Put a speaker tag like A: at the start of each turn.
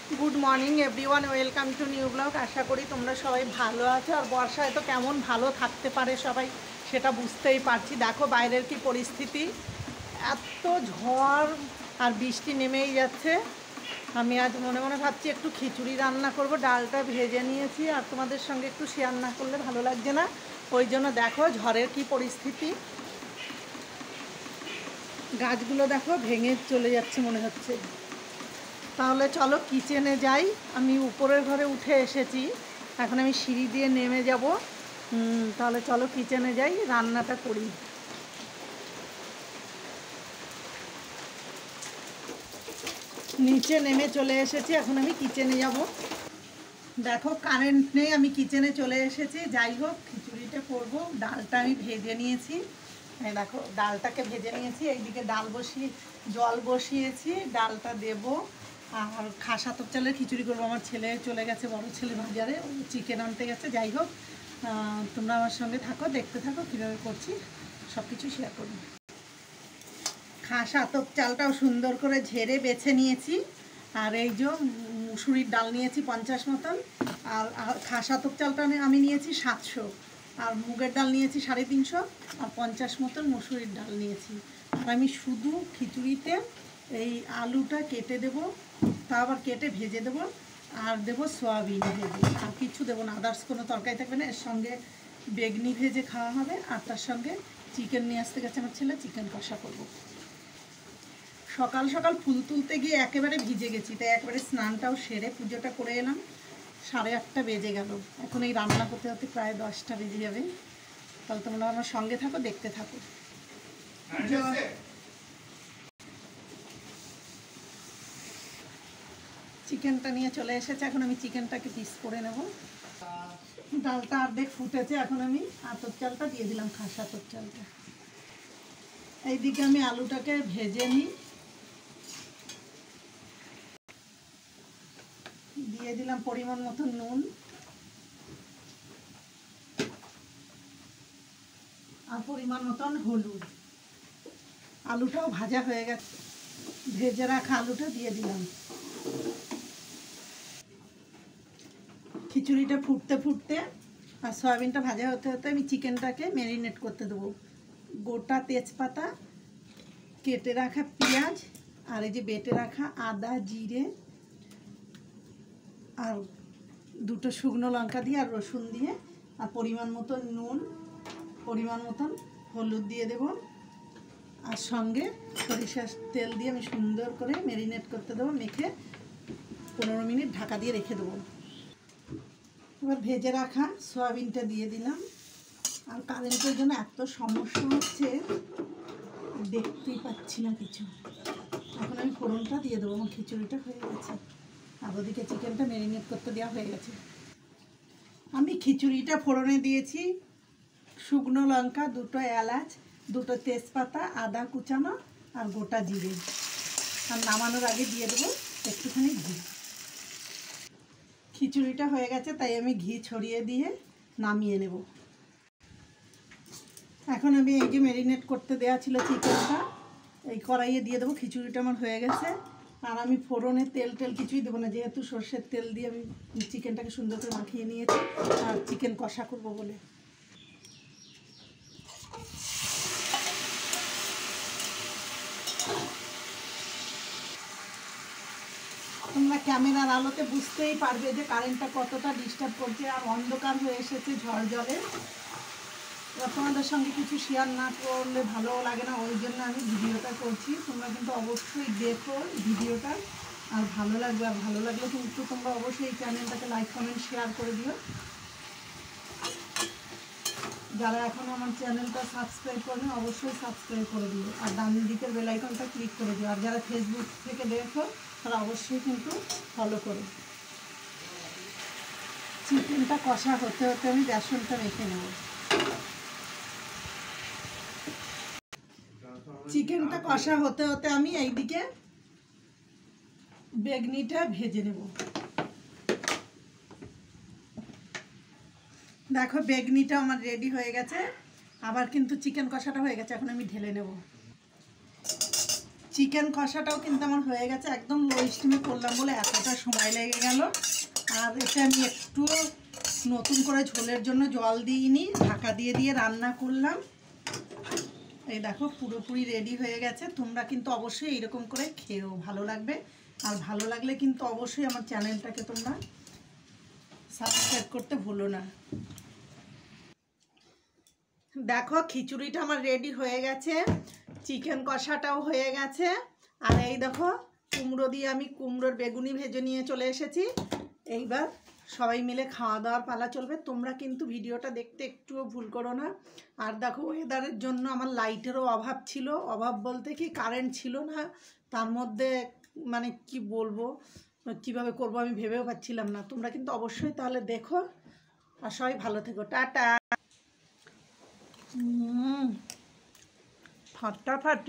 A: Good morning everyone welcome to new blog. আশা করি তোমরা সবাই ভালো আছো। আর বর্ষায় তো কেমন ভালো থাকতে পারে সবাই সেটা বুঝতেই পারছি। দেখো বাইরের কি পরিস্থিতি, এত ঝড় আর বৃষ্টি নেমেই যাচ্ছে। আমি আজ মনে মনে ভাবছি একটু খিচুড়ি রান্না করব, ডালটা ভেজে নিয়েছি আর তোমাদের সঙ্গে একটু শেয়ার না করলে ভালো লাগছে না। ওই জন্য দেখো ঝড়ের কি পরিস্থিতি, গাছগুলো দেখো ভেঙে চলে যাচ্ছে মনে হচ্ছে। তাহলে চলো কিচেনে যাই। আমি উপরের ঘরে উঠে এসেছি, এখন আমি সিঁড়ি দিয়ে নেমে যাব। তাহলে চলো কিচেনে যাই, রান্নাটা করি। নিচে নেমে চলে এসেছি, এখন আমি কিচেনে যাব। দেখো কারেন্ট নেই, আমি কিচেনে চলে এসেছি। যাই হোক খিচুড়িটা করব। ডালটা আমি ভেজে নিয়েছি, এই দেখো ডালটাকে ভেজে নিয়েছি। এইদিকে জল বসিয়েছি, ডালটা দেব। আর খাসা তোপ চালের খিচুড়ি করবো। আমার ছেলে চলে গেছে, বড় ছেলে বাজারে, ও চিকেন আনতে গেছে। যাই হোক তোমরা আমার সঙ্গে থাকো, দেখতে থাকো কীভাবে করছি, সব কিছু শেয়ার করব। খাসা তোপ চালটাও সুন্দর করে ঝেড়ে বেছে নিয়েছি। আর এই যে মুসুরির ডাল নিয়েছি 50 মতন। আর খাসা তোপ চালটা আমি নিয়েছি 700। আর মুগের ডাল নিয়েছি 350। আর 50 মতন মুসুরির ডাল নিয়েছি। আর আমি শুধু খিচুড়িতে এই আলুটা কেটে দেবো, তা আবার কেটে ভেজে দেবো। আর দেবো সয়াবিন ভেজে, আর কিছু দেবো না, আদার্স কোনো তরকারি থাকবে না। এর সঙ্গে বেগনি ভেজে খাওয়া হবে। আর তার সঙ্গে চিকেন নিয়ে আসতে গেছে আমার ছেলে, চিকেন কষা করবো। সকাল সকাল ফুল তুলতে গিয়ে একেবারে ভিজে গেছি, তাই একেবারে স্নানটাও সেরে পুজোটা করে এলাম। 8:30 বেজে গেল। এখন এই রান্না করতে হতে প্রায় 10টা বেজে যাবে। তাহলে তোমরা আমার সঙ্গে থাকো, দেখতে থাকো। চিকেনটা নিয়ে চলে এসেছে, এখন আমি চিকেনটাকে পিস করে নেব। ডালটা অর্ধেক ফুটেছে, এখন আমি আতপ চালটা দিয়ে দিলাম, খাসা আতপ চালটা। এইদিকে আমি আলুটাকে ভেজে নিই, দিয়ে দিলাম পরিমাণ মতো নুন আর পরিমাণ মতন হলুদ। আলুটাও ভাজা হয়ে গেছে, ভেজে রাখা আলুটা দিয়ে দিলাম। খিচুড়িটা ফুটতে ফুটতে আর সয়াবিনটা ভাজা হতে হতে আমি চিকেনটাকে ম্যারিনেট করতে দেবো। গোটা তেজপাতা, কেটে রাখা পেঁয়াজ, আর এই যে বেটে রাখা আদা জিরে আর 2টো শুকনো লঙ্কা দিয়ে আর রসুন দিয়ে, আর পরিমাণ মতন নুন, পরিমাণ মতন হলুদ দিয়ে দেব। আর সঙ্গে সরিষার তেল দিয়ে আমি সুন্দর করে ম্যারিনেট করতে দেবো। মেখে 15 মিনিট ঢাকা দিয়ে রেখে দেবো। এবার ভেজে রাখা সয়াবিনটা দিয়ে দিলাম। আর কারেন্টের জন্য এত সমস্যা হচ্ছে, দেখতেই পাচ্ছি না কিছু। এখন আমি ফোড়নটা দিয়ে দেবো। আমার খিচুড়িটা হয়ে গেছে, আর ওদিকে চিকেনটা ম্যারিনেট করতে দেওয়া হয়ে গেছে। আমি খিচুড়িটা ফোড়নে দিয়েছি শুকনো লঙ্কা, 2টো এলাচ, 2টো তেজপাতা, আদা কুচানো আর গোটা জিরে। আর নামানোর আগে দিয়ে দেবো একটুখানি ঘি। খিচুড়িটা হয়ে গেছে, তাই আমি ঘি ছড়িয়ে দিয়ে নামিয়ে নেব। এখন আমি এই যে ম্যারিনেট করতে দেওয়া ছিল চিকেনটা, এই কড়াইয়ে দিয়ে দেবো। খিচুড়িটা আমার হয়ে গেছে। আর আমি ফোড়নে তেল কিছুই দেবো না, যেহেতু সর্ষের তেল দিয়ে আমি চিকেনটাকে সুন্দর করে মাখিয়ে নিয়েছি। আর চিকেন কষা করবো বলে তোমরা ক্যামেরার আলোতে বুঝতেই পারবে যে কারেন্টটা কতটা ডিস্টার্ব করছে। আর অন্ধকার হয়ে এসেছে ঝড় জলে। তোমাদের সঙ্গে কিছু শেয়ার না করলে ভালো লাগে না, ওই জন্য আমি ভিডিওটা করছি। তোমরা কিন্তু অবশ্যই দেখো ভিডিওটা, আর ভালো লাগবে। আর ভালো লাগলে কিন্তু তোমরা অবশ্যই এই চ্যানেলটাকে লাইক কমেন্ট শেয়ার করে দিও। যারা এখন আমার চ্যানেলটা সাবস্ক্রাইব করেন অবশ্যই সাবস্ক্রাইব করে দিও, আর ডান দিকের বেল আইকনটা ক্লিক করে দিও। আর যারা ফেসবুক থেকে দেখো তারা অবশ্যই কিন্তু ফলো করো। চিকেনটা কষা হতে হতে আমি বেসনটা রেখে নেব। চিকেনটা কষা হতে হতে আমি এইদিকে বেগনিটা ভেজে নেব। দেখো বেগনিটা আমার রেডি হয়ে গেছে, আবার কিন্তু চিকেন কষাটা হয়ে গেছে। এখন আমি ঢেলে নেব। চিকেন কষাটাও কিন্তু আমার হয়ে গেছে, একদম লো স্টিমে করলাম বলে এতটা সময় লেগে গেল। আর এতে আমি একটু নতুন করে ঝোলের জন্য জল দিইনি, ঢাকা দিয়ে দিয়ে রান্না করলাম। এই দেখো পুরোপুরি রেডি হয়ে গেছে। তোমরা কিন্তু অবশ্যই এইরকম করে খেও, ভালো লাগবে। আর ভালো লাগলে কিন্তু অবশ্যই আমার চ্যানেলটাকে তোমরা সাবস্ক্রাইব করতে ভুলো না। দেখো খিচুড়িটা আমার রেডি হয়ে গেছে, চিকেন কষাটাও হয়ে গেছে। আর এই দেখো কুমড়ো দিয়ে আমি কুমড়োর বেগুনি ভেজে নিয়ে চলে এসেছি। এইবার সবাই মিলে খাওয়া দাওয়ার পালা চলবে। তোমরা কিন্তু ভিডিওটা দেখতে একটুও ভুল করো না। আর দেখো ওয়েদারের জন্য আমার লাইটেরও অভাব ছিল, অভাব বলতে কি কারেন্ট ছিল না, তার মধ্যে মানে কি বলবো, কিভাবে করব আমি ভেবেও পাচ্ছিলাম না। তোমরা কিন্তু অবশ্যই তাহলে দেখো, আর সবাই ভালো থেকো, টাটা। ফাটাফাটি।